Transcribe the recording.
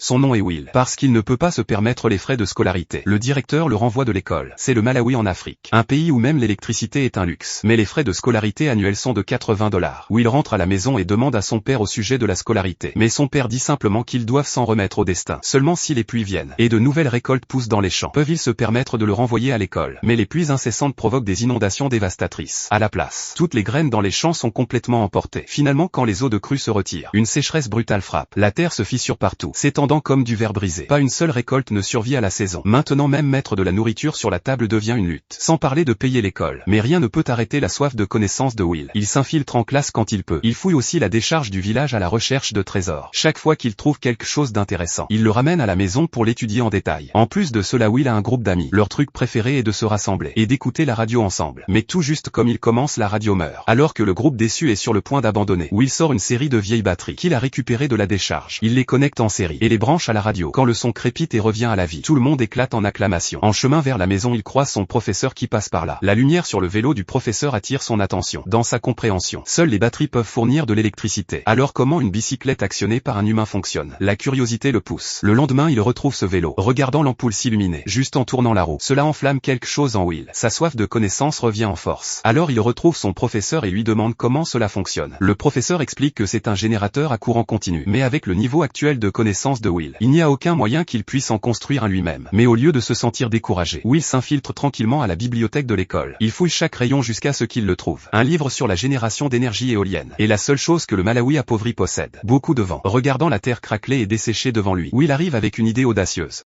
Son nom est Will. Parce qu'il ne peut pas se permettre les frais de scolarité, le directeur le renvoie de l'école. C'est le Malawi en Afrique. Un pays où même l'électricité est un luxe. Mais les frais de scolarité annuels sont de 80 $. Will rentre à la maison et demande à son père au sujet de la scolarité. Mais son père dit simplement qu'ils doivent s'en remettre au destin. Seulement si les pluies viennent et de nouvelles récoltes poussent dans les champs, peuvent-ils se permettre de le renvoyer à l'école. Mais les pluies incessantes provoquent des inondations dévastatrices. À la place, toutes les graines dans les champs sont complètement emportées. Finalement, quand les eaux de crue se retirent, une sécheresse brutale frappe. La terre se fissure partout, s'étendant comme du verre brisé. Pas une seule récolte ne survit à la saison. Maintenant même mettre de la nourriture sur la table devient une lutte. Sans parler de payer l'école. Mais rien ne peut arrêter la soif de connaissance de Will. Il s'infiltre en classe quand il peut. Il fouille aussi la décharge du village à la recherche de trésors. Chaque fois qu'il trouve quelque chose d'intéressant, il le ramène à la maison pour l'étudier en détail. En plus de cela, Will a un groupe d'amis. Leur truc préféré est de se rassembler et d'écouter la radio ensemble. Mais tout juste comme il commence, la radio meurt. Alors que le groupe déçu est sur le point d'abandonner, Will sort une série de vieilles batteries qu'il a récupérées de la décharge. Il les connecte en série et les branche à la radio. Quand le son crépite et revient à la vie, tout le monde éclate en acclamations. En chemin vers la maison, il croise son professeur qui passe par là. La lumière sur le vélo du professeur attire son attention. Dans sa compréhension, seules les batteries peuvent fournir de l'électricité. Alors comment une bicyclette actionnée par un humain fonctionne? La curiosité le pousse. Le lendemain, il retrouve ce vélo, regardant l'ampoule s'illuminer, juste en tournant la roue. Cela enflamme quelque chose en Will. Sa soif de connaissance revient en force. Alors il retrouve son professeur et lui demande comment cela fonctionne. Le professeur explique que c'est un générateur à courant continu. Mais avec le niveau actuel de connaissance de Will, il n'y a aucun moyen qu'il puisse en construire un lui-même. Mais au lieu de se sentir découragé, Will s'infiltre tranquillement à la bibliothèque de l'école. Il fouille chaque rayon jusqu'à ce qu'il le trouve. Un livre sur la génération d'énergie éolienne. Et la seule chose que le Malawi appauvri possède. Beaucoup de vent. Regardant la terre craquelée et desséchée devant lui, Will arrive avec une idée audacieuse.